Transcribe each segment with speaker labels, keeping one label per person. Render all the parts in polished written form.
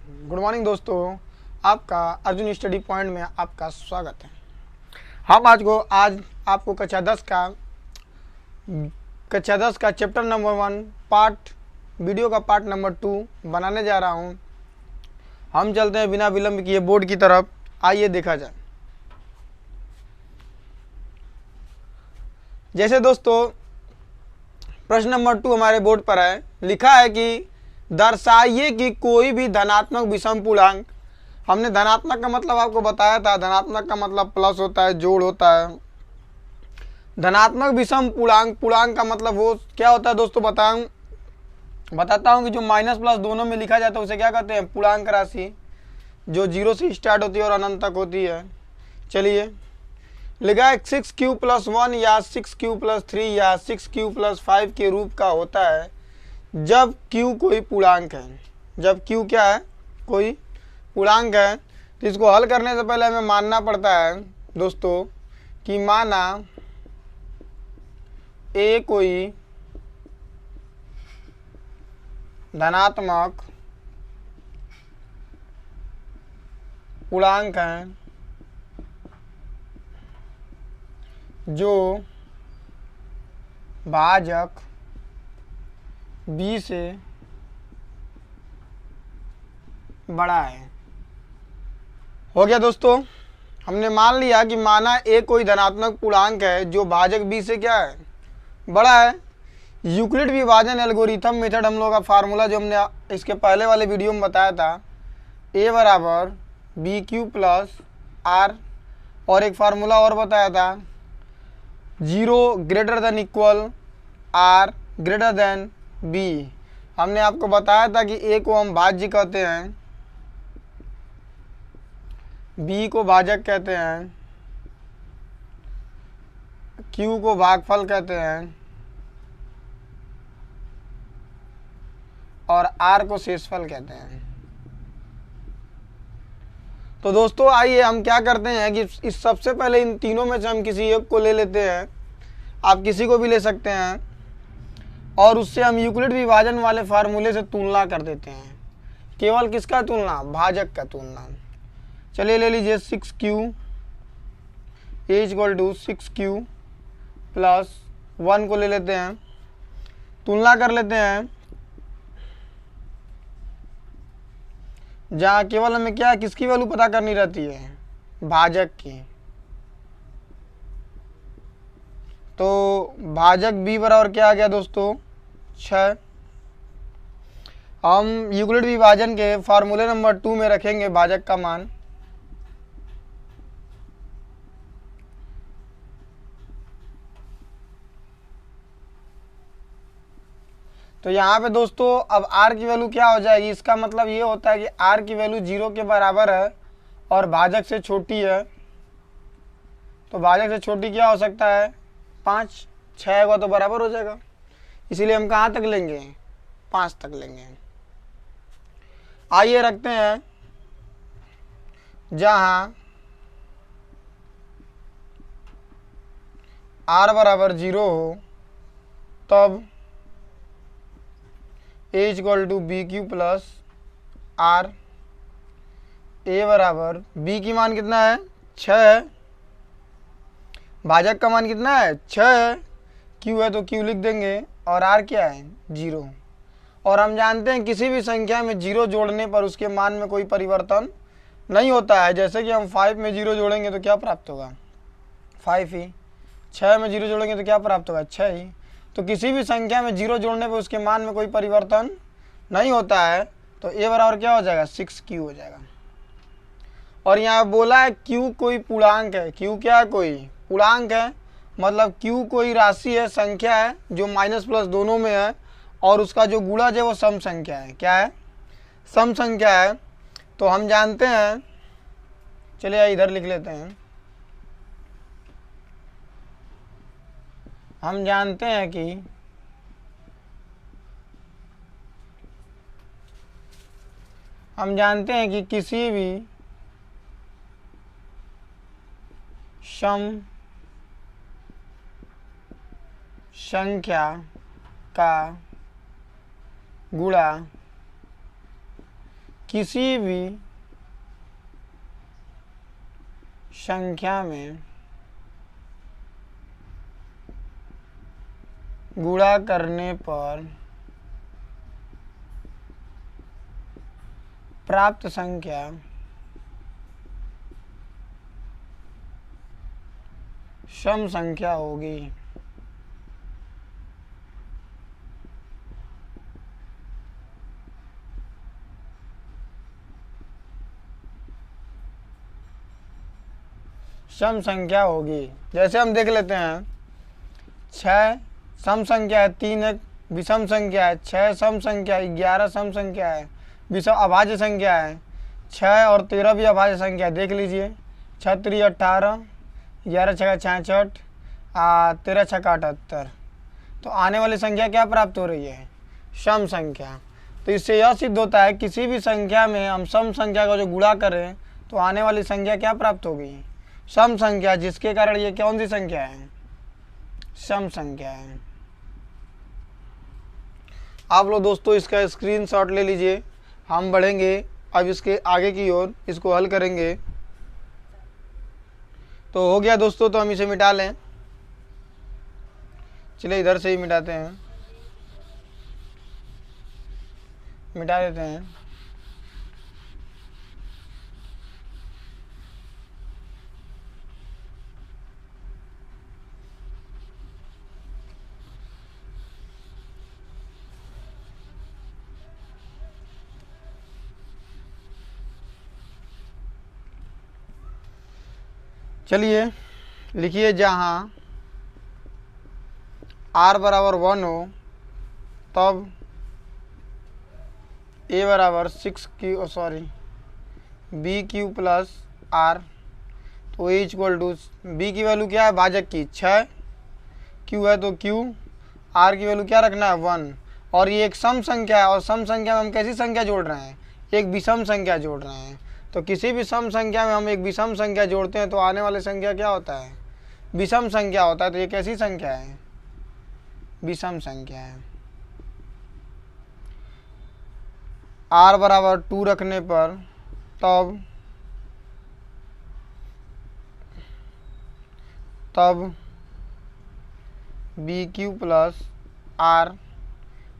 Speaker 1: Good morning दोस्तों, आपका Arjun study point में आपका स्वागत है। हम आज आपको कक्षा 10 का चैप्टर नंबर 1 वीडियो का पार्ट नंबर 2 बनाने जा रहा हूं। हम चलते हैं बिना विलंब किए बोर्ड की तरफ। आइए देखा जाए। जैसे दोस्तों प्रश्न नंबर 2 हमारे बोर्ड पर है, लिखा है कि दर्शाइए कि कोई भी धनात्मक विषम पूर्णांक। हमने धनात्मक का मतलब आपको बताया था। धनात्मक का मतलब प्लस होता है, जोड़ होता है। धनात्मक विषम पूर्णांक का मतलब वो क्या होता है दोस्तों, बताता हूँ कि जो माइनस प्लस दोनों में लिखा जाता है उसे क्या कहते हैं, पूर्णांक राशि, जो 0 से स्टार्ट होती है और अनंत तक होती है। चलिए लिखा है 6q+1 या 6q+3 या 6q+5 के रूप का होता है जब q कोई पूर्णांक है। जब q क्या है, कोई पूर्णांक है। तो इसको हल करने से पहले हमें मानना पड़ता है दोस्तों कि माना a कोई धनात्मक पूर्णांक है जो भाजक b से बड़ा है। हो गया दोस्तों, हमने मान लिया कि माना a कोई धनात्मक पूर्णांक है जो भाजक b से क्या है, बड़ा है। यूक्लिड विभाजन एल्गोरिथम मेथड हम लोग का फार्मूला जो हमने इसके पहले वाले वीडियो में बताया था, a बराबर BQ+R, और एक फार्मूला और बताया था 0 > R > B। हमने आपको बताया था कि a को हम भाज्य कहते हैं, b को भाजक कहते हैं, q को भागफल कहते हैं और r को शेषफल कहते हैं। तो दोस्तों आइए हम क्या करते हैं कि इस सबसे पहले इन तीनों में से हम किसी एक को ले लेते हैं। आप किसी को भी ले सकते हैं और उससे हम यूक्लिड विभाजन वाले फार्मूले से तुलना कर देते हैं। केवल किसका तुलना, भाजक का तुलना। चलिए ले लीजिए 6q = 6q+1 को ले लेते हैं, तुलना कर लेते हैं जहाँ केवल हमें क्या किसकी वैल्यू पता करनी रहती है, भाजक की। तो भाजक b बराबर क्या आ गया दोस्तों, 6। हम यूक्लिड विभाजन के फार्मूले नंबर 2 में रखेंगे भाजक का मान। तो यहाँ पे दोस्तों अब r की वैल्यू क्या हो जाएगी, इसका मतलब ये होता है कि r की वैल्यू 0 के बराबर है और भाजक से छोटी है। तो भाजक से छोटी क्या हो सकता है, 5। 6 होगा तो बराबर हो जाएगा, इसीलिए हम कहाँ तक लेंगे, 5 तक लेंगे। आइए रखते हैं जहाँ r बराबर 0 हो तब a = BQ+R। a बराबर b की मान कितना है, 6 है। भाजक का मान कितना है, 6 है। q है तो q लिख देंगे और r क्या है, 0। और हम जानते हैं किसी भी संख्या में 0 जोड़ने पर उसके मान में कोई परिवर्तन नहीं होता है। जैसे कि हम 5 में 0 जोड़ेंगे तो क्या प्राप्त होगा, 5 ही। 6 में 0 जोड़ेंगे तो क्या प्राप्त होगा, 6 ही। तो किसी भी संख्या में 0 जोड़ने पर उसके मान में कोई परिवर्तन नहीं होता है। तो a बराबर क्या हो जाएगा, 6q हो जाएगा। और यहाँ बोला है q कोई पूर्णांक है। q क्या है, कोई पूर्णांक है, मतलब q कोई राशि है, संख्या है जो माइनस प्लस दोनों में है और उसका जो गुणज है वो सम संख्या है। क्या है, सम संख्या है। तो हम जानते हैं, चलिए इधर लिख लेते हैं, हम जानते हैं कि किसी भी सम संख्या का गुणा किसी भी संख्या में गुणा करने पर प्राप्त संख्या सम संख्या होगी। सम संख्या होगी। जैसे हम देख लेते हैं 6 सम संख्या है, 3 एक विषम संख्या है, 6 सम संख्या है, 11 सम संख्या है, विषम अभाज्य संख्या है, 6 और 13 भी अभाज्य संख्या है। देख लीजिए 6 3 18, 11 6 66, 13 6 78। तो आने वाली संख्या क्या प्राप्त हो रही है? सम संख्या। तो इससे यह सिद्ध होता है किसी भी संख्या में हम सम संख्या का जो गुणा करें तो आने वाली संख्या क्या प्राप्त होगी? सम संख्या, जिसके कारण ये कौन सी संख्या है? सम संख्या है। आप लोग दोस्तों इसका स्क्रीनशॉट ले लीजिए। हम बढ़ेंगे अब इसके आगे की ओर, इसको हल करेंगे। तो हो गया दोस्तों, तो हम इसे मिटा लें। चलिए इधर से ही मिटाते हैं, मिटा देते हैं। चलिए लिखिए, जहाँ r बराबर 1 हो तब a बराबर 6q B Q plus R. तो a इक्वल टू बी की वैल्यू क्या है? भाजक की 6, q है तो q, r की वैल्यू क्या रखना है? 1। और ये एक सम संख्या है, और सम संख्या में हम कैसी संख्या जोड़ रहे हैं? एक विषम संख्या जोड़ रहे हैं। तो किसी भी सम संख्या में हम एक विषम संख्या जोड़ते हैं तो आने वाली संख्या क्या होता है? विषम संख्या होता है। तो ये कैसी संख्या है? विषम संख्या है। r बराबर 2 रखने पर तब बी क्यू प्लस आर।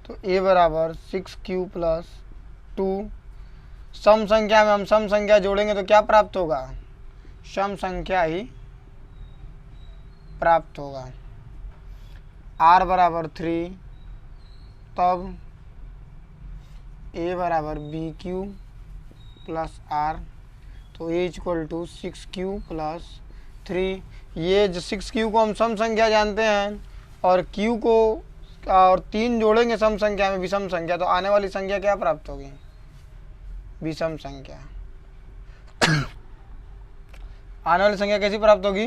Speaker 1: तो a बराबर 6q प्लस 2। सम संख्या में हम सम संख्या जोड़ेंगे तो क्या प्राप्त होगा? सम संख्या ही प्राप्त होगा। r बराबर 3 तब a बराबर बी क्यू प्लस आर। तो a equal to 6q plus 3। ये जो 6q को हम सम संख्या जानते हैं, और q को और 3 जोड़ेंगे सम संख्या में विषम संख्या, तो आने वाली संख्या क्या प्राप्त होगी? विषम संख्या। आने वाली संख्या कैसी प्राप्त होगी?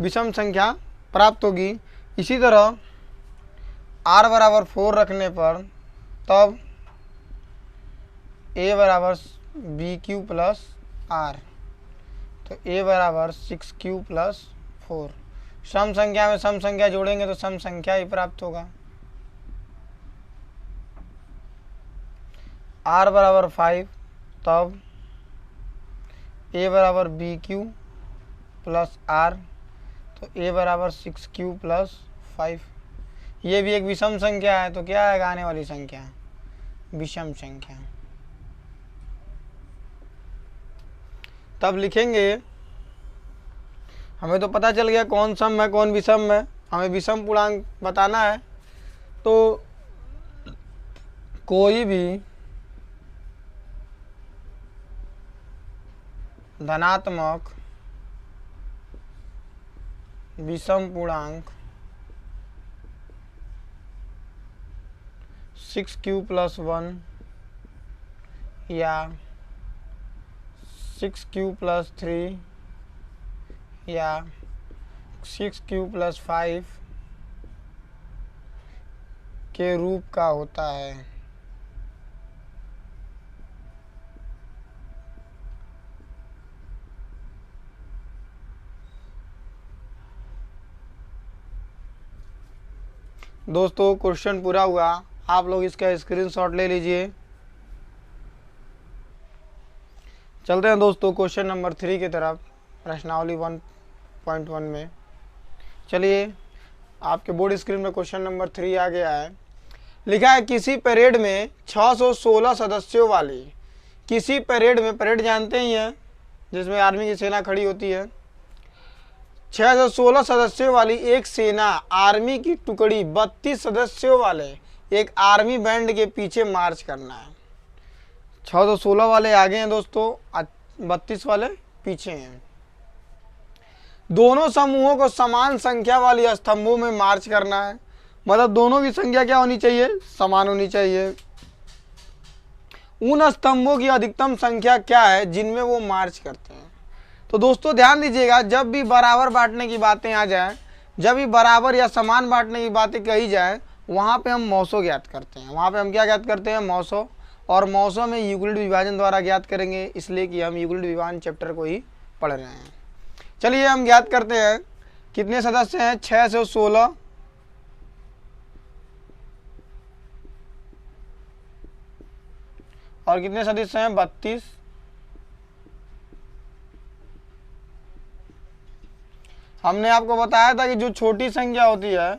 Speaker 1: विषम संख्या प्राप्त होगी। इसी तरह r बराबर 4 रखने पर तब a बराबर बी क्यू प्लस आर। तो a बराबर 6q प्लस 4। सम संख्या में सम संख्या जोड़ेंगे तो सम संख्या ही प्राप्त होगा। r बराबर 5 तब a बराबर बी क्यू प्लस आर। तो a बराबर 6q प्लस 5। ये भी एक विषम संख्या है। तो क्या आएगा आने वाली संख्या? विषम संख्या। तब लिखेंगे, हमें तो पता चल गया कौन सम है कौन विषम है, हमें विषम पूर्णांक बताना है। तो कोई भी धनात्मक विषम पूर्णांक 6q प्लस 1 या 6q प्लस 3 या 6q प्लस 5 के रूप का होता है। दोस्तों क्वेश्चन पूरा हुआ। आप लोग इसका स्क्रीनशॉट ले लीजिए। चलते हैं दोस्तों क्वेश्चन नंबर 3 की तरफ, प्रश्नावली 1.1 में। चलिए, आपके बोर्ड स्क्रीन में क्वेश्चन नंबर 3 आ गया है। लिखा है किसी परेड में 616 सदस्यों वाली, किसी परेड में, परेड जानते ही हैं जिसमें आर्मी की सेना खड़ी होती है, 616 सदस्यों वाली एक सेना आर्मी की टुकड़ी 32 सदस्यों वाले एक आर्मी बैंड के पीछे मार्च करना है। 616 वाले आगे हैं दोस्तों, 32 वाले पीछे हैं। दोनों समूहों को समान संख्या वाली स्तंभों में मार्च करना है, मतलब दोनों की संख्या क्या होनी चाहिए, समान होनी चाहिए। उन स्तंभों की अधिकतम संख्या क्या है जिनमें वो मार्च करते हैं। तो दोस्तों ध्यान दीजिएगा, जब भी बराबर बांटने की बातें आ जाए, जब भी बराबर या समान बांटने की बातें कही जाए, वहाँ पे हम मौसो ज्ञात करते हैं। वहाँ पे हम क्या ज्ञात करते हैं, मौसो। और मौसो में यूक्लिड विभाजन द्वारा ज्ञात करेंगे, इसलिए कि हम यूक्लिड विभाजन चैप्टर को ही पढ़ रहे हैं। चलिए हम ज्ञात करते हैं, कितने सदस्य हैं, 616 और कितने सदस्य हैं, 32। हमने आपको बताया था कि जो छोटी संख्या होती है,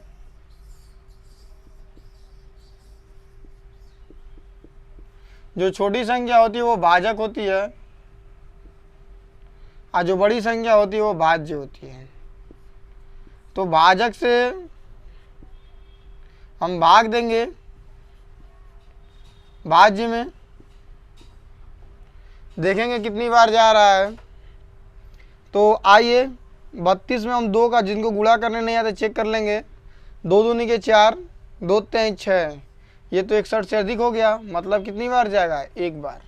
Speaker 1: जो छोटी संख्या होती है वो भाजक होती है, और जो बड़ी संख्या होती है वो भाज्य होती है। तो भाजक से हम भाग देंगे भाज्य में, देखेंगे कितनी बार जा रहा है। तो आइए 32 में हम 2 का, जिनको गुणा करने नहीं आता चेक कर लेंगे। 2 दूनी के 4, 2 3 6, ये तो 61 से अधिक हो गया, मतलब कितनी बार जाएगा, 1 बार।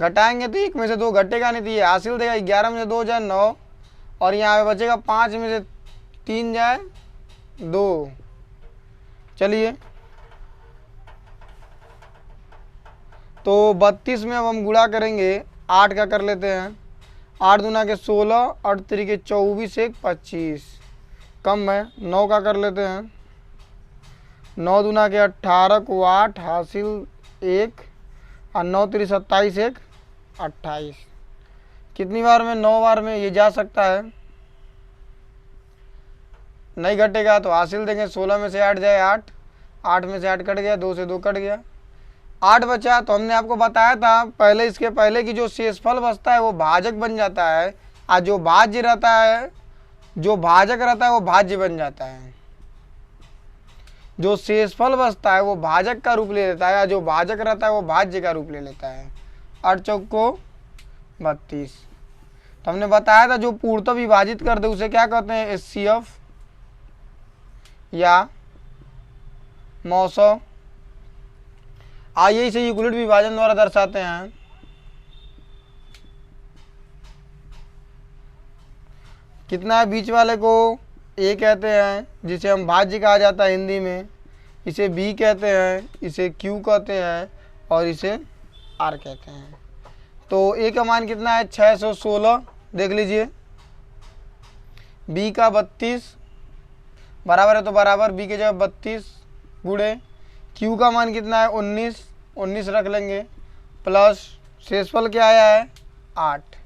Speaker 1: घटाएंगे तो 1 में से 2 घटेगा नहीं, तो ये हासिल देगा 11 में से 2 जाए 9, और यहाँ पे बचेगा 5 में से 3 जाए 2। चलिए, तो 32 में अब हम गुणा करेंगे, 8 का कर लेते हैं। 8 दूना के 16, 8 3 के 24, 1 25, कम है। 9 का कर लेते हैं, 9 दूना के 18 को 8, हासिल 1, और 9 3 27, 1 28। कितनी बार में, 9 बार में ये जा सकता है, नहीं घटेगा तो हासिल देंगे। 16 में से 8 जाए 8, 8 में से 8 कट गया, 2 से 2 कट गया, 8 बचा। तो हमने आपको बताया था पहले, इसके पहले कि जो शेषफल बचता है वो भाजक बन जाता है, और जो भाज्य रहता है, जो भाजक रहता है वो भाज्य बन जाता है। जो शेषफल बचता है वो भाजक का रूप ले लेता है, और जो भाजक रहता है वो भाज्य का रूप ले लेता है। 8 चौक को 32। तो हमने बताया था जो पूर्णतः विभाजित कर दे उसे क्या कहते हैं, HCF या मौसो। आइए इसे यूक्लिड विभाजन द्वारा दर्शाते हैं। कितना है, बीच वाले को A कहते हैं, जिसे हम भाज्य कहा जाता है हिंदी में, इसे B कहते हैं, इसे Q कहते हैं, और इसे R कहते हैं। तो A का मान कितना है, 616, देख लीजिए। B का 32 बराबर है, तो बराबर B की जगह 32 गुणे Q का मान कितना है, 19, 19 रख लेंगे, प्लस शेषफल क्या आया है, 8।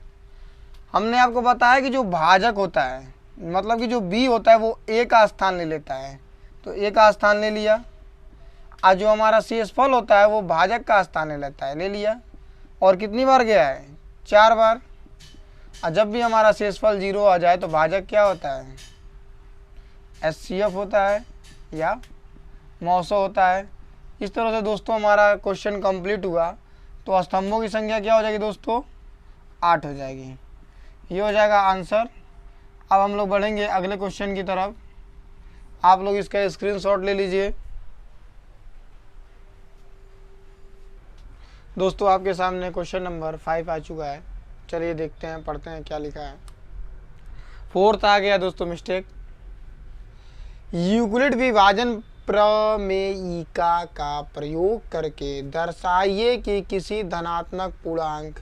Speaker 1: हमने आपको बताया कि जो भाजक होता है, मतलब कि जो B होता है वो A का स्थान ले लेता है, तो A का स्थान ले लिया, और जो हमारा शेषफल होता है वो भाजक का स्थान ले लेता है, ले लिया। और कितनी बार गया है, 4 बार। और जब भी हमारा शेषफल 0 आ जाए तो भाजक क्या होता है, HCF होता है या मौसो होता है। इस तरह से दोस्तों हमारा क्वेश्चन कंप्लीट हुआ। तो स्तंभों की संख्या क्या हो जाएगी दोस्तों, 8 हो जाएगी। ये हो जाएगा आंसर। अब हम लोग बढ़ेंगे अगले क्वेश्चन की तरफ। आप लोग इसका स्क्रीनशॉट ले लीजिए। दोस्तों आपके सामने क्वेश्चन नंबर 5 आ चुका है। चलिए देखते हैं, पढ़ते हैं क्या लिखा है। 4th आ गया दोस्तों, मिस्टेक। यूक्लिड विभाजन प्रमेयिका का प्रयोग करके दर्शाइए कि किसी धनात्मक पूर्णांक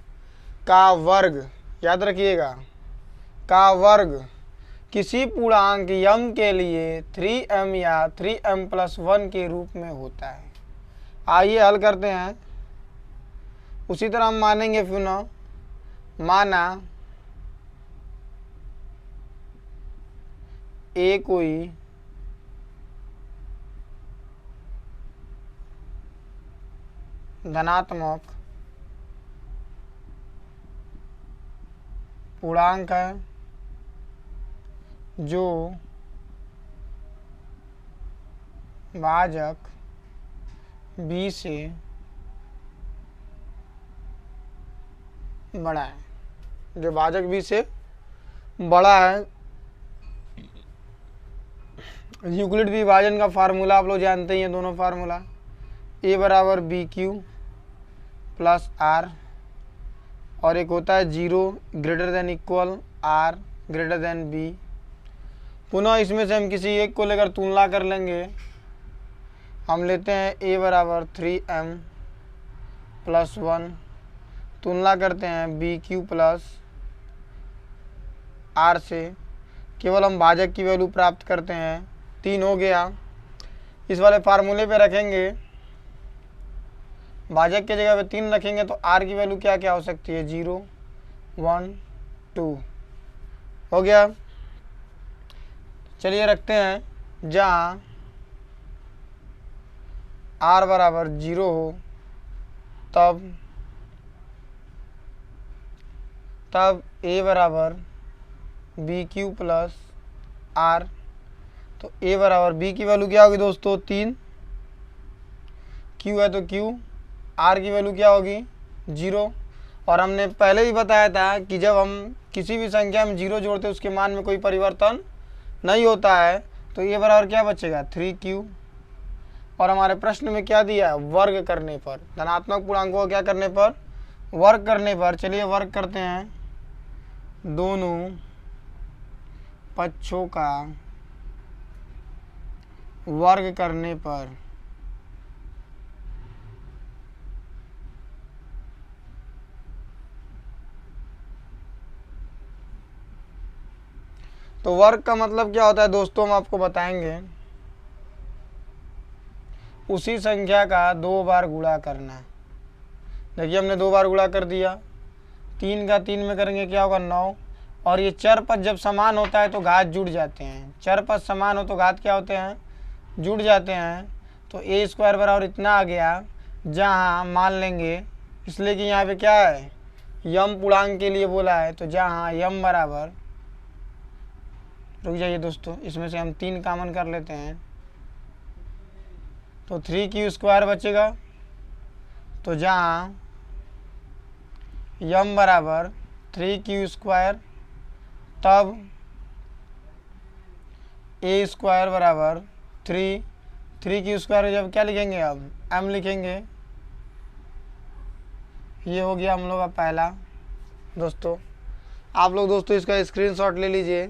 Speaker 1: का वर्ग, याद रखिएगा, का वर्ग किसी पूर्णांक m के लिए 3m या 3m+1 के रूप में होता है। आइए हल करते हैं। उसी तरह हम मानेंगे पुनः, माना ए कोई धनात्मक पूर्णांक है जो भाजक b से बड़ा है, जो भाजक b से बड़ा है। यूक्लिड विभाजन का फार्मूला आप लोग जानते ही हैं, दोनों फार्मूला, a बराबर बी क्यू प्लस आर, और एक होता है 0 greater than equal R greater than B. पुनः इसमें से हम किसी एक को लेकर तुलना कर लेंगे। हम लेते हैं a बराबर 3m प्लस 1, तुलना करते हैं बी क्यू प्लस आर से, केवल हम भाजक की वैल्यू प्राप्त करते हैं। 3 हो गया, इस वाले फार्मूले पे रखेंगे, भाजक के जगह पे 3 रखेंगे तो आर की वैल्यू क्या क्या हो सकती है, 0 1 2 हो गया। चलिए रखते हैं, जहाँ आर बराबर 0 हो तब ए बराबर बी क्यू प्लस आर, तो ए बराबर बी की वैल्यू क्या होगी दोस्तों, 3, क्यू है तो क्यू, आर की वैल्यू क्या होगी, 0। और हमने पहले ही बताया था कि जब हम किसी भी संख्या में 0 जोड़ते हैं उसके मान में कोई परिवर्तन नहीं होता है, तो ए बराबर क्या बचेगा, 3q। और हमारे प्रश्न में क्या दिया है, वर्ग करने पर, धनात्मक पूर्णांकों को क्या करने पर, वर्ग करने पर। चलिए वर्ग करते हैं, दोनों पक्षों का वर्ग करने पर तो वर्ग का मतलब क्या होता है दोस्तों, हम आपको बताएंगे, उसी संख्या का 2 बार गुणा करना। देखिए हमने 2 बार गुणा कर दिया, 3 का 3 में करेंगे क्या होगा, 9। और ये चर पद जब समान होता है तो घात जुड़ जाते हैं, चर पद समान हो तो घात क्या होते हैं, जुड़ जाते हैं। तो ए स्क्वायर बराबर इतना आ गया, जहाँ मान लेंगे, इसलिए कि यहाँ पे क्या है, यम पूर्णांक के लिए बोला है, तो जहाँ यम बराबर, रुक जाइए दोस्तों, इसमें से हम 3 कॉमन कर लेते हैं, तो 3q² बचेगा। तो जहाँ यम बराबर 3q², तब a स्क्वायर बराबर 3q² जब क्या लिखेंगे, अब m लिखेंगे। ये हो गया हम लोग का पहला। दोस्तों आप लोग दोस्तों इसका स्क्रीनशॉट ले लीजिए,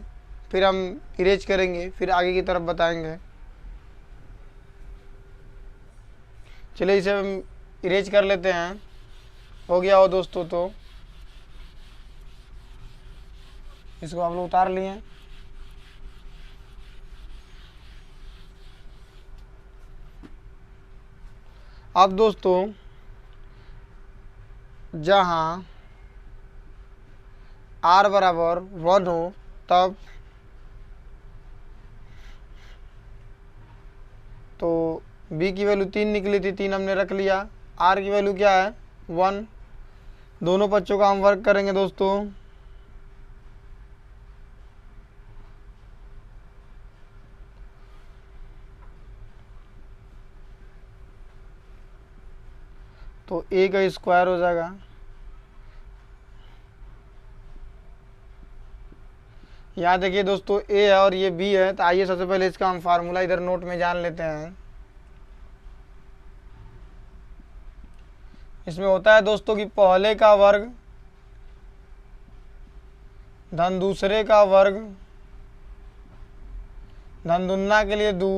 Speaker 1: फिर हम इरेज करेंगे, फिर आगे की तरफ बताएंगे। चलिए इसे हम इरेज कर लेते हैं, हो गया हो दोस्तों, तो इसको आप लोग उतार लिए। अब दोस्तों जहाँ r बराबर 1 हो तब तो b की वैल्यू 3 निकली थी, 3 हमने रख लिया, r की वैल्यू क्या है, 1। दोनों पक्षों का हम वर्क करेंगे दोस्तों, तो a का स्क्वायर हो जाएगा। यहाँ देखिए दोस्तों a है और ये b है, तो आइए सबसे पहले इसका हम फार्मूला इधर नोट में जान लेते हैं। इसमें होता है दोस्तों कि पहले का वर्ग धन दूसरे का वर्ग धन दुना के लिए 2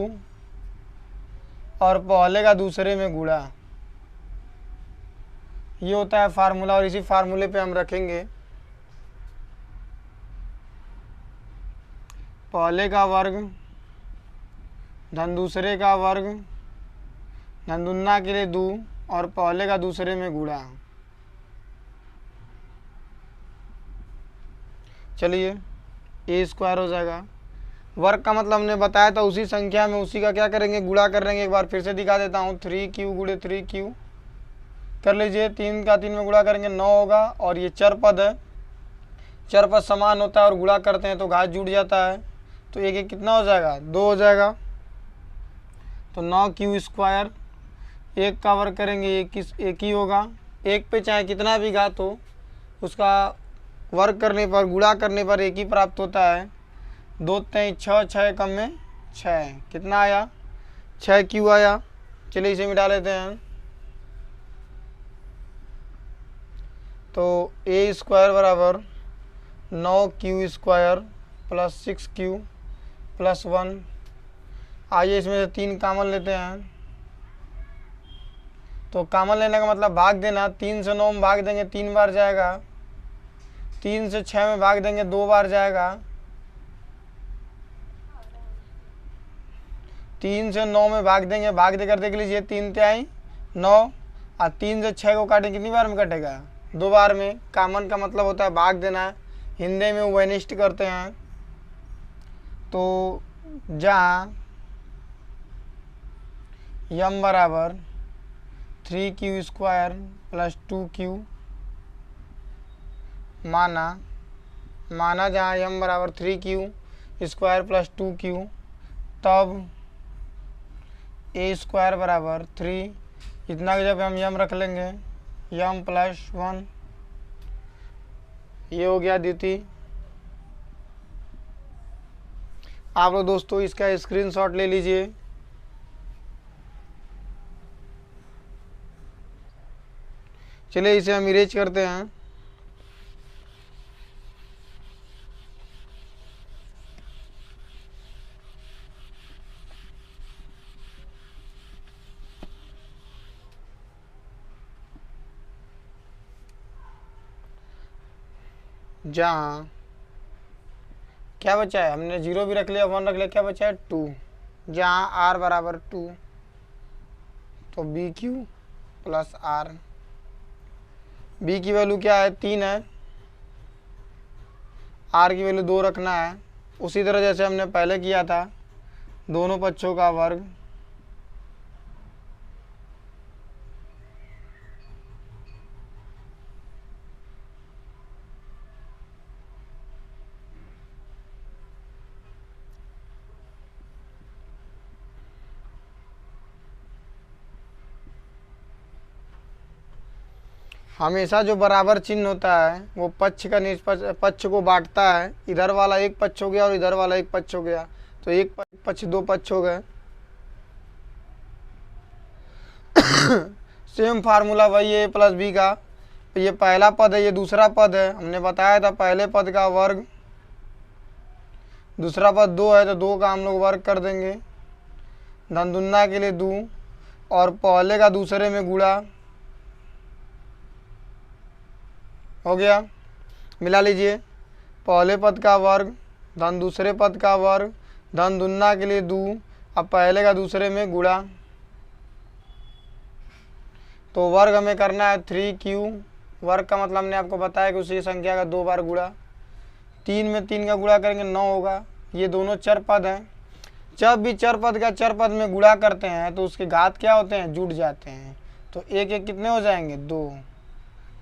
Speaker 1: और पहले का दूसरे में गुणा, ये होता है फार्मूला। और इसी फार्मूले पे हम रखेंगे पहले का वर्ग धन दूसरे का वर्ग धन दुना के लिए 2 और पहले का दूसरे में गुणा। चलिए ए स्क्वायर हो जाएगा। वर्ग का मतलब हमने बताया था उसी संख्या में उसी का क्या करेंगे, गुणा कर लेंगे। एक बार फिर से दिखा देता हूँ, 3q गुणे 3q कर लीजिए, 3 का 3 में गुणा करेंगे 9 होगा। और ये चर पद है, चर पद समान होता है और गुणा करते हैं तो घात जुड़ जाता है, तो एक एक कितना हो जाएगा, 2 हो जाएगा। तो 9q स्क्वायर, एक का वर्ग करेंगे एक ही होगा। एक पे चाहे कितना भी घात हो उसका वर्ग करने पर, गुणा करने पर एक ही प्राप्त होता है। 2 3 6, 6 कम में 6, कितना आया, 6q आया। चलिए इसे मिटा लेते हैं। तो ए स्क्वायर बराबर 9q square plus 6q plus 1। आइए इसमें से 3 कॉमन लेते हैं। तो कॉमन लेने का मतलब भाग देना। 3 से 9 में भाग देंगे 3 बार जाएगा, 3 से 6 में भाग देंगे 2 बार जाएगा, 3 से 9 में भाग देंगे, भाग देकर देख लीजिए 3 तिहाई 9, और 3 से 6 को काटें कितनी बार में कटेगा, 2 बार में। कॉमन का मतलब होता है भाग देना, हिंदी में वेनिस्ट करते हैं। तो जहाँ यम बराबर 3q स्क्वायर प्लस 2q माना जहाँ यम बराबर 3q स्क्वायर प्लस 2q, तब ए स्क्वायर बराबर 3, इतना कि जब हम यम रख लेंगे यम प्लस 1, ये हो गया द्वितीय। आप लोग दोस्तों इसका स्क्रीनशॉट ले लीजिए। चलिए इसे हम इरेज करते हैं। जहाँ क्या बचा है, हमने 0 भी रख लिया 1 रख लिया, क्या बचा है 2। जहाँ आर बराबर 2, तो B Q plus R. B की वैल्यू क्या है, 3 है, आर की वैल्यू 2 रखना है। उसी तरह जैसे हमने पहले किया था, दोनों पक्षों का वर्ग। हमेशा जो बराबर चिन्ह होता है वो पक्ष का पक्ष को बांटता है। इधर वाला एक पक्ष हो गया और इधर वाला एक पक्ष हो गया, तो एक पक्ष 2 पक्ष हो गए। सेम फार्मूला वही है प्लस बी का। तो ये पहला पद है, ये दूसरा पद है। हमने बताया था पहले पद का वर्ग, दूसरा पद 2 है तो 2 का हम लोग वर्ग कर देंगे, धन दुना के लिए 2, और पहले का दूसरे में गुणा हो गया। मिला लीजिए, पहले पद का वर्ग धन दूसरे पद का वर्ग, धन दुना के लिए 2, अब पहले का दूसरे में गुणा। तो वर्ग हमें करना है 3q। वर्ग का मतलब हमने आपको बताया कि उसी संख्या का 2 बार गुणा। 3 में 3 का गुणा करेंगे 9 होगा। ये दोनों चर पद हैं। जब भी चर पद का चर पद में गुणा करते हैं तो उसके घात क्या होते हैं, जुड़ जाते हैं। तो एक एक कितने हो जाएंगे, 2।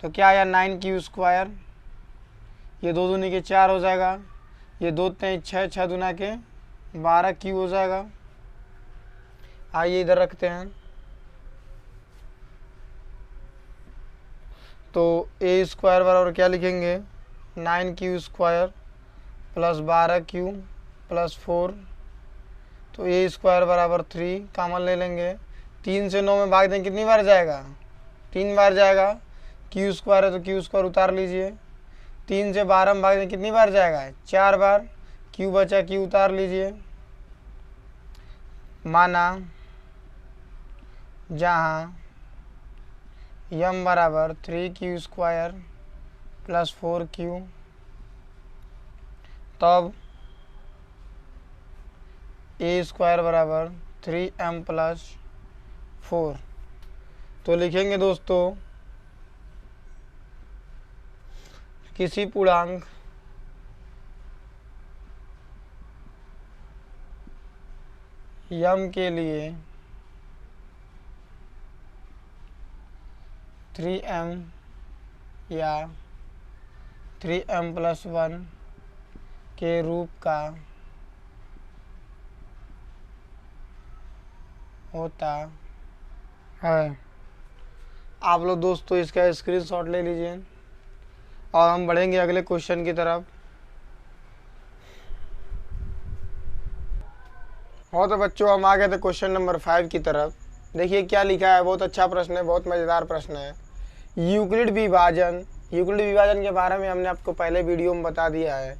Speaker 1: तो क्या आया, 9q स्क्वायर। ये 2 दूनी के 4 हो जाएगा, ये 2 3 6, 6 दूना के 12q हो जाएगा। आइए इधर रखते हैं। तो ए स्क्वायर बराबर क्या लिखेंगे, 9q square plus 12q plus 4। तो ए स्क्वायर बराबर 3, कॉमन ले लेंगे। 3 से 9 में भाग देंगे कितनी बार जाएगा, 3 बार जाएगा। क्यू स्क्वायर है तो क्यू स्क्वायर उतार लीजिए। 3 से 12 में भाग देंगे कितनी बार जाएगा, 4 बार। क्यू बचा, क्यू उतार लीजिए। माना जहाँ यम बराबर 3q स्क्वायर प्लस 4q, तब ए स्क्वायर बराबर 3m प्लस 4। तो लिखेंगे दोस्तों, किसी पूर्णांक यम के लिए 3m या 3m+1 के रूप का होता है। आप लोग दोस्तों इसका स्क्रीनशॉट ले लीजिए और हम बढ़ेंगे अगले क्वेश्चन की तरफ। हो तो बच्चों हम आ गए थे क्वेश्चन नंबर 5 की तरफ। देखिए क्या लिखा है, बहुत अच्छा प्रश्न है, बहुत मज़ेदार प्रश्न है। यूक्लिड विभाजन के बारे में हमने आपको पहले वीडियो में बता दिया है।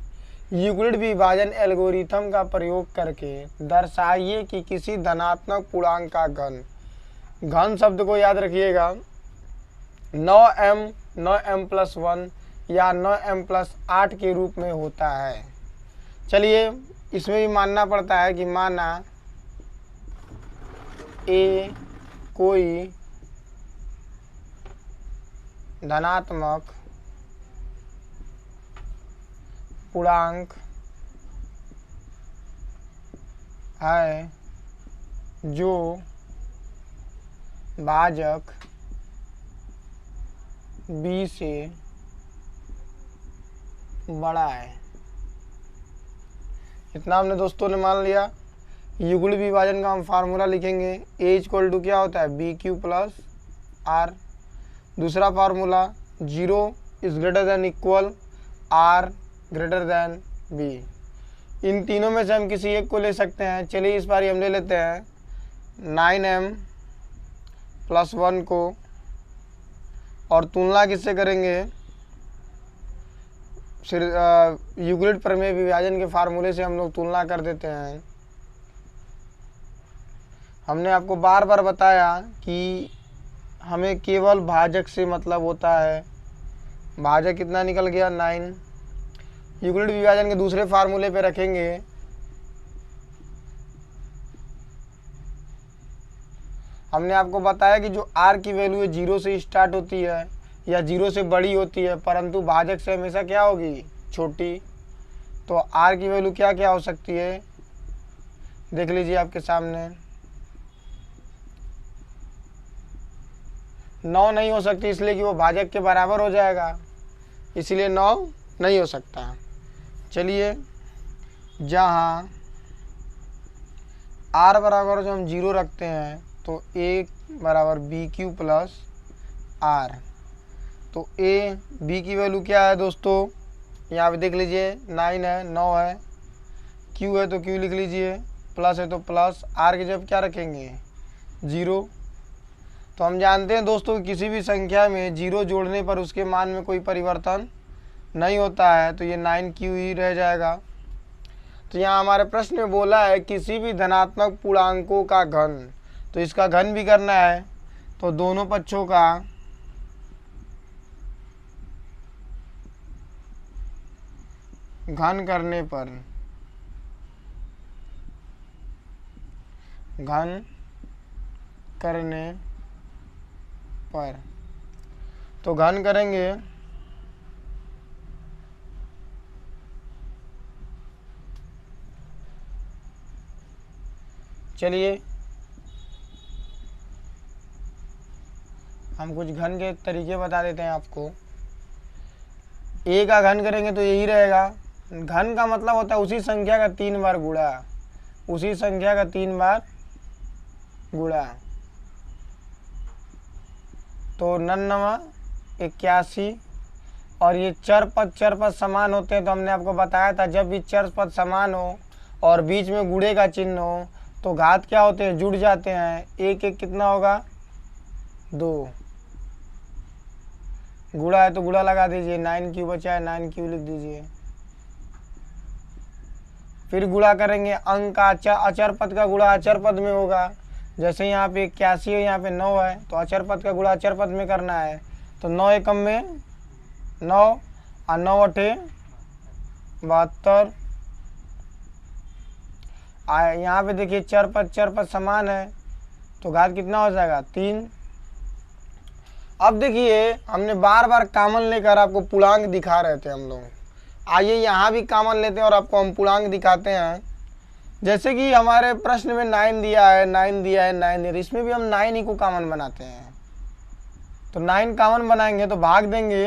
Speaker 1: यूक्लिड विभाजन एल्गोरिथम का प्रयोग करके दर्शाइए कि किसी धनात्मक पूर्णांक का घन शब्द को याद रखिएगा 9m+1 या 9m+8 के रूप में होता है। चलिए इसमें भी मानना पड़ता है कि माना ए कोई धनात्मक पूर्णांक है जो भाजक b से बड़ा है। इतना हमने दोस्तों ने मान लिया। युगल विभाजन का हम फार्मूला लिखेंगे, a = क्या होता है BQ + R। दूसरा फार्मूला 0 > R < B। इन तीनों में से हम किसी एक को ले सकते हैं। चलिए इस बार हम ले लेते हैं 9m+1 को, और तुलना किससे करेंगे, यूक्लिड प्रमेय विभाजन के फार्मूले से हम लोग तुलना कर देते हैं। हमने आपको बार बार बताया कि हमें केवल भाजक से मतलब होता है। भाजक कितना निकल गया 9। यूक्लिड विभाजन के दूसरे फार्मूले पे रखेंगे, हमने आपको बताया कि जो r की वैल्यू है 0 से स्टार्ट होती है या 0 से बड़ी होती है, परंतु भाजक से हमेशा क्या होगी, छोटी। तो r की वैल्यू क्या क्या हो सकती है, देख लीजिए आपके सामने। 9 नहीं हो सकती, इसलिए कि वो भाजक के बराबर हो जाएगा, इसलिए 9 नहीं हो सकता। चलिए जहाँ r बराबर जो हम 0 रखते हैं तो a बराबर BQ + R। तो a b की वैल्यू क्या है दोस्तों, यहाँ पे देख लीजिए 9 है, 9 है, q है तो q लिख लीजिए, प्लस है तो प्लस, r की जब क्या रखेंगे 0। तो हम जानते हैं दोस्तों किसी भी संख्या में 0 जोड़ने पर उसके मान में कोई परिवर्तन नहीं होता है, तो ये 9q ही रह जाएगा। तो यहाँ हमारे प्रश्न में बोला है किसी भी धनात्मक पूर्णांकों का घन, तो इसका घन भी करना है, तो दोनों पक्षों का घन करने पर तो घन करेंगे चलिए हम कुछ घन के तरीके बता देते हैं आपको। a का घन करेंगे तो यही रहेगा। घन का मतलब होता है उसी संख्या का 3 बार गुणा, उसी संख्या का 3 बार गुणा। तो 99 81, और ये चर पद समान होते हैं। तो हमने आपको बताया था जब भी चर पद समान हो और बीच में गुणे का चिन्ह हो तो घात क्या होते हैं, जुड़ जाते हैं। 1 1 कितना होगा 2, गुणा है तो गुणा लगा दीजिए, 9q बचा है 9q लिख दीजिए। फिर गुणा करेंगे, अंक का अचर पद का गुणा अचर पद में होगा। जैसे यहाँ पे 81 है, यहाँ पे 9 है, तो अचर पद का गुणा अचर पद में करना है। तो 9 एकम में 9 और 9 अठे 72। यहाँ पे देखिए चर पद समान है तो घात कितना हो जाएगा 3। अब देखिए हमने बार बार कॉमन लेकर आपको पूर्णांक दिखा रहे थे हम लोग। आइए यहाँ भी कॉमन लेते हैं और आपको हम पूर्णांक दिखाते हैं। जैसे कि हमारे प्रश्न में 9 दिया है, 9 दिया है, 9 दिया है, इसमें भी हम 9 ही को कॉमन बनाते हैं। तो 9 कॉमन बनाएंगे तो भाग देंगे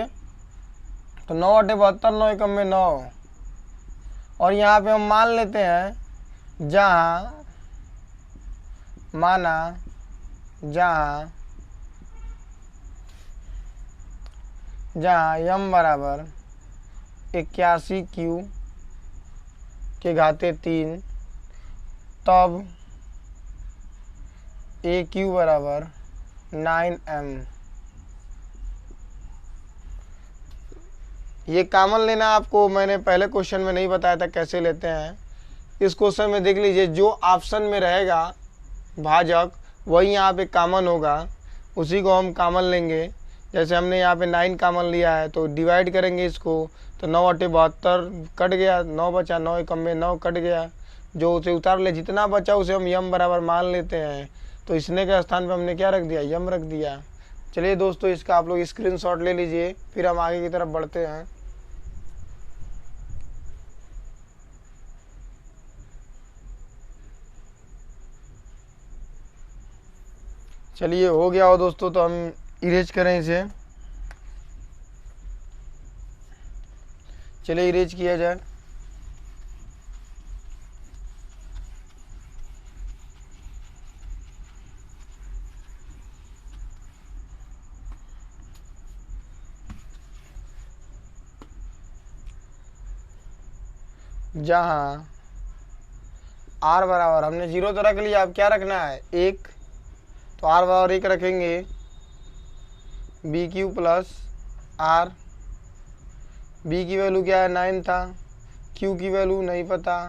Speaker 1: तो 9 × 72, 9 × 9। और यहाँ पे हम मान लेते हैं जहाँ माना जहाँ m बराबर 81Q के घाते 3, तब AQ बराबर 9m। ये कॉमन लेना आपको मैंने पहले क्वेश्चन में नहीं बताया था कैसे लेते हैं। इस क्वेश्चन में देख लीजिए, जो ऑप्शन में रहेगा भाजक वही यहाँ पे कॉमन होगा, उसी को हम कॉमन लेंगे। जैसे हमने यहाँ पे 9 कॉमन लिया है तो डिवाइड करेंगे इसको, तो 9 × 72 कट गया, 9 बचा, 9 × 9 कट गया, जो उसे उतार ले जितना बचा उसे हम m बराबर मान लेते हैं। तो इसने के स्थान पे हमने क्या रख दिया, m रख दिया। चलिए दोस्तों, इसका आप लोग स्क्रीनशॉट ले लीजिए, फिर हम आगे की तरफ बढ़ते हैं। चलिए हो गया हो दोस्तों, तो हम इरेज करें इसे। चलिए इरेज किया जाए। जहाँ r बराबर हमने 0 तो रख लिया, अब क्या रखना है 1, तो r बराबर 1 रखेंगे, BQ प्लस r। b की वैल्यू क्या है 9 था, q की वैल्यू नहीं पता,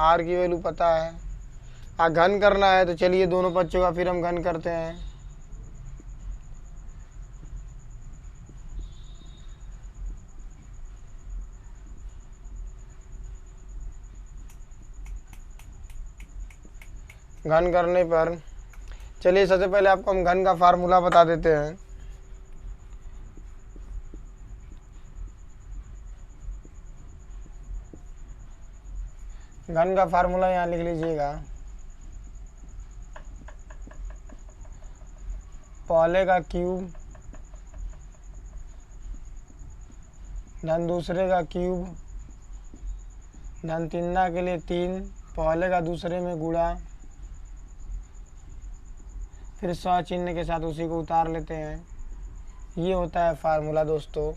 Speaker 1: r की वैल्यू पता है। घन करना है तो चलिए दोनों बच्चों का फिर हम घन करते हैं। घन करने पर चलिए सबसे पहले आपको हम घन का फार्मूला बता देते हैं। घन का फार्मूला यहाँ लिख लीजिएगा, पहले का क्यूब धन दूसरे का क्यूब धन तिन्ना के लिए 3, पहले का दूसरे में गुणा, फिर 100 चिन्ह के साथ उसी को उतार लेते हैं। ये होता है फार्मूला दोस्तों,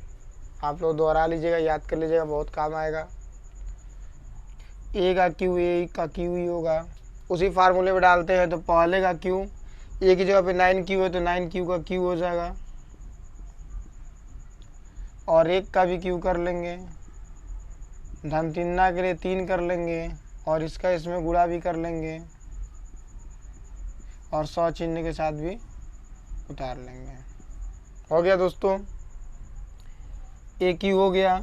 Speaker 1: आप लोग दोहरा लीजिएगा, याद कर लीजिएगा, बहुत काम आएगा। ए का क्यू ए का क्यू ही होगा, उसी फार्मूले में डालते हैं। तो पहले का क्यू ए की जगह पे 9Q है तो 9Q का क्यू हो जाएगा, और 1 का भी क्यू कर लेंगे, धन तिन्ना के लिए 3 कर लेंगे, और इसका इसमें गुणा भी कर लेंगे, और 100 चिन्ह के साथ भी उतार लेंगे। हो गया दोस्तों, AQ हो गया।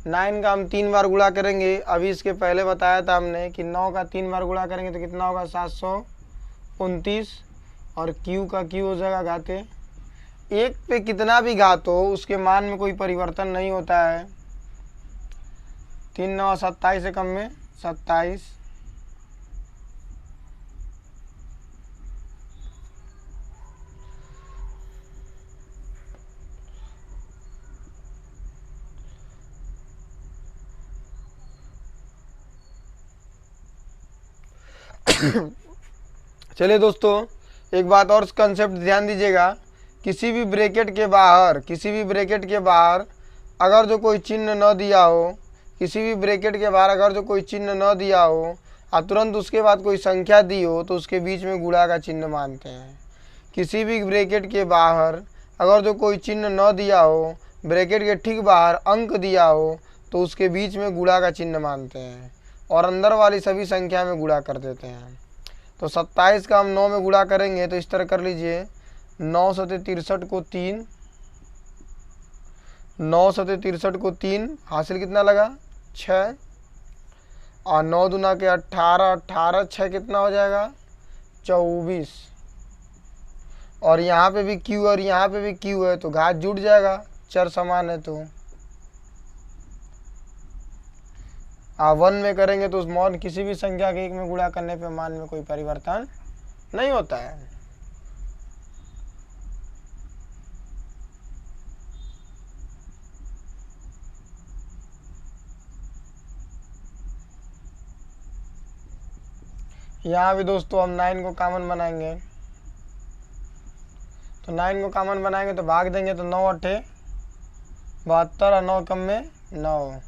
Speaker 1: 9 का हम 3 बार गुणा करेंगे, अभी इसके पहले बताया था हमने कि 9 का 3 बार गुणा करेंगे तो कितना होगा 729, और Q का Q हो जाएगा घाते 1 पे कितना भी घात हो उसके मान में कोई परिवर्तन नहीं होता है। 3 9 27 से कम में 27, चलिए दोस्तों, एक बात और कंसेप्ट ध्यान दीजिएगा, किसी भी ब्रैकेट के बाहर अगर जो कोई चिन्ह न दिया हो, किसी भी ब्रैकेट के बाहर अगर जो कोई चिन्ह न दिया हो और तुरंत उसके बाद कोई संख्या दी हो तो उसके बीच में गुणा का चिन्ह मानते हैं। किसी भी ब्रैकेट के बाहर अगर जो कोई चिन्ह न दिया हो, ब्रैकेट के ठीक बाहर अंक दिया हो तो उसके बीच में गुणा का चिन्ह मानते हैं, और अंदर वाली सभी संख्या में गुणा कर देते हैं। तो 27 का हम 9 में गुणा करेंगे तो इस तरह कर लीजिए, 9 सते 63 को 3, 9 सते 63 को 3 हासिल कितना लगा 6, और 9 दूना के 18, 18 6 कितना हो जाएगा 24, और यहाँ पे भी Q और यहाँ पे भी Q है तो घात जुड़ जाएगा, चर समान है तो। वन में करेंगे तो उस मान किसी भी संख्या के 1 में गुणा करने पे मान में कोई परिवर्तन नहीं होता है। यहाँ भी दोस्तों हम 9 को कॉमन बनाएंगे, तो 9 को कॉमन बनाएंगे तो भाग देंगे तो 9 अट्ठे 72 और 9 कम में 9।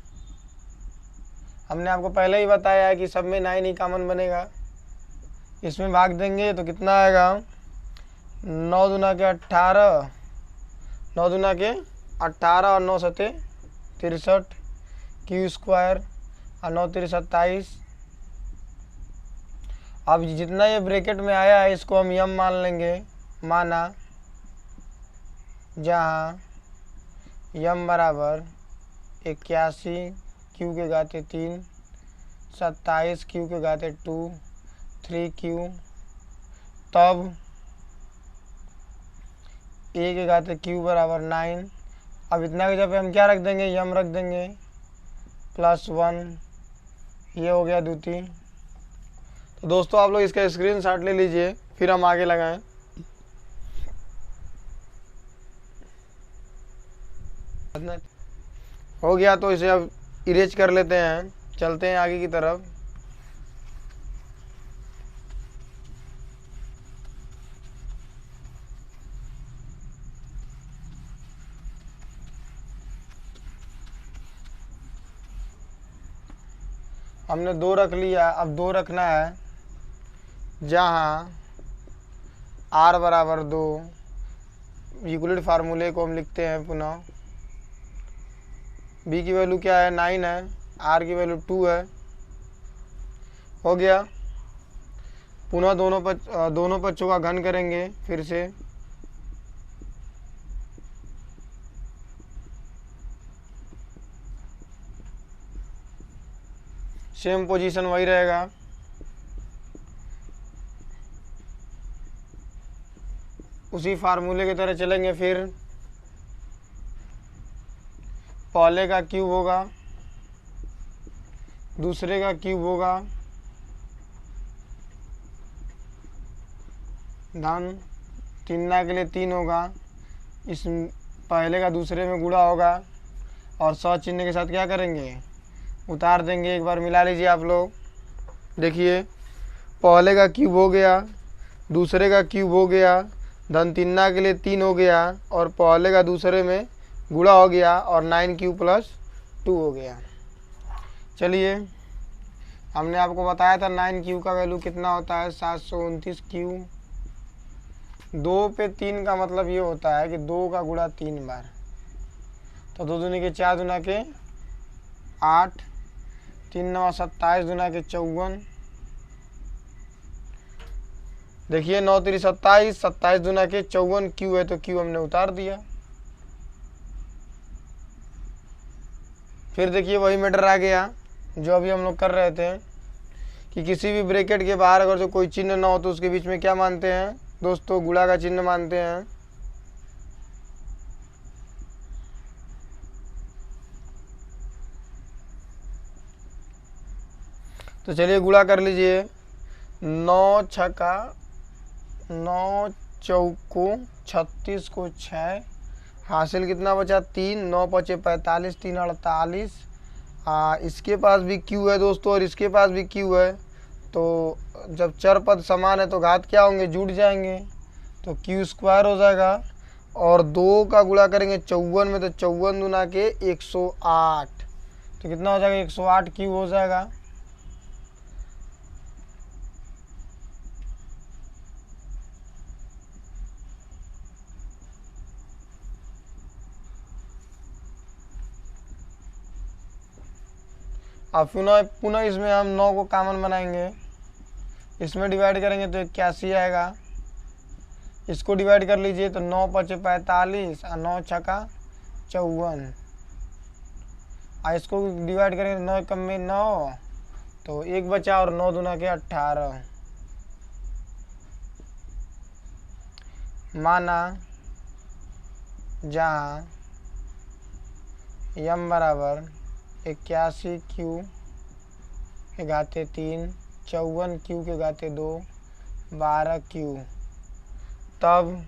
Speaker 1: हमने आपको पहले ही बताया है कि सब में 9 ही कॉमन बनेगा। इसमें भाग देंगे तो कितना आएगा, 9 दूना के 18, 9 दूना के 18 और 9 सते 63 क्यू स्क्वायर और 9 3 27। अब जितना ये ब्रैकेट में आया है इसको हम यम मान लेंगे, माना जहाँ यम बराबर 81 क्यू के घाते 3, 27 क्यू के घाते 2, 3 क्यू, तब ए के घाते क्यू बराबर 9। अब इतना की जगह पे हम क्या रख देंगे, यम रख देंगे +1, ये हो गया द्वितीय। तो दोस्तों आप लोग इसका स्क्रीनशॉट ले लीजिए, फिर हम आगे लगाएं। हो गया तो इसे अब इरेज कर लेते हैं, चलते हैं आगे की तरफ। हमने 2 रख लिया, अब 2 रखना है जहाँ r बराबर 2। यूक्लिड फार्मूले को हम लिखते हैं पुनः। b की वैल्यू क्या है, 9 है, r की वैल्यू 2 है। हो गया। पुनः दोनों पक्षों का घन करेंगे फिर से। सेम पोजीशन वही रहेगा। उसी फार्मूले की तरह चलेंगे। फिर पहले का क्यूब होगा, दूसरे का क्यूब होगा, धन 3 के लिए 3 होगा, इस पहले का दूसरे में गुणा होगा और 100 चिन्ह के साथ क्या करेंगे, उतार देंगे। एक बार मिला लीजिए आप लोग, देखिए पहले का क्यूब हो गया, दूसरे का क्यूब हो गया, धन 3 के लिए 3 हो गया और पहले का दूसरे में गुणा हो गया और 9 क्यू प्लस 2 हो गया। चलिए, हमने आपको बताया था 9 क्यू का वैल्यू कितना होता है, 729 क्यू। 2 पे 3 का मतलब ये होता है कि 2 का गुणा 3 बार। तो 2 दूनी के 4 दूना के 8, 3 9 27 दूना के 54। देखिए 9 3 27, 27 दूना के 54 क्यू है, तो क्यू हमने उतार दिया। फिर देखिए वही मैटर आ गया जो अभी हम लोग कर रहे थे कि किसी भी ब्रैकेट के बाहर अगर जो कोई चिन्ह ना हो तो उसके बीच में क्या मानते हैं दोस्तों, गुणा का चिन्ह मानते हैं। तो चलिए गुणा कर लीजिए। 9 छक्का 9 चौको 36 को 6, हासिल कितना बचा 3, 9 पचे 45, 3 48। इसके पास भी क्यू है दोस्तों और इसके पास भी क्यू है। तो जब चर पद समान है तो घात क्या होंगे, जुड़ जाएंगे, तो क्यू स्क्वायर हो जाएगा। और 2 का गुणा करेंगे 54 में, तो 54 दूना के 108, तो कितना हो जाएगा 108 क्यू हो जाएगा। अब पुनः इसमें हम 9 को कॉमन बनाएंगे, इसमें डिवाइड करेंगे तो 81 आएगा। इसको डिवाइड कर लीजिए तो 9 पचे 45 और 9 छक्का 54। और इसको डिवाइड करेंगे 9 कम में 9, तो 1 बचा और 9 दूना के 18। माना जहाँ यम बराबर 81 क्यू के घाते 3, 54 क्यू के घाते 2, 12 क्यू, तब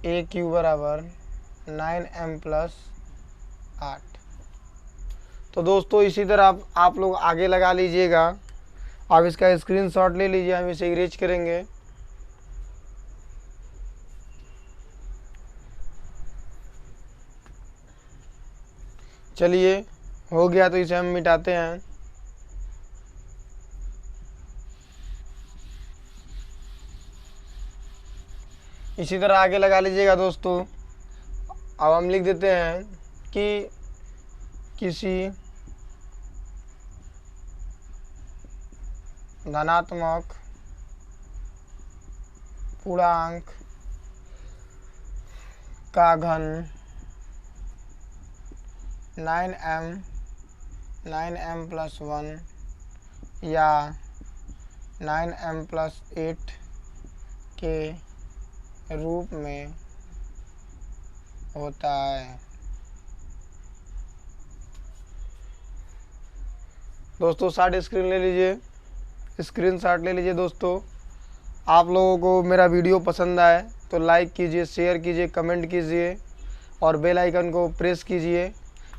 Speaker 1: ए क्यू बराबर 9m प्लस 8। तो दोस्तों इसी तरह आप लोग आगे लगा लीजिएगा। आप इसका स्क्रीनशॉट ले लीजिए, हम इसे इरेज करेंगे। चलिए हो गया, तो इसे हम मिटाते हैं। इसी तरह आगे लगा लीजिएगा दोस्तों। अब हम लिख देते हैं कि किसी धनात्मक पूर्णांक का घन 9m प्लस 1 या 9m प्लस 8 के रूप में होता है। दोस्तों स्क्रीनशॉट ले लीजिए दोस्तों। आप लोगों को मेरा वीडियो पसंद आए तो लाइक कीजिए, शेयर कीजिए, कमेंट कीजिए और बेल आइकन को प्रेस कीजिए,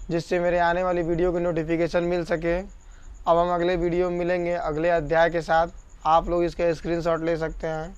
Speaker 1: जिससे मेरे आने वाली वीडियो की नोटिफिकेशन मिल सके। अब हम अगले वीडियो में मिलेंगे अगले अध्याय के साथ। आप लोग इसका स्क्रीनशॉट ले सकते हैं।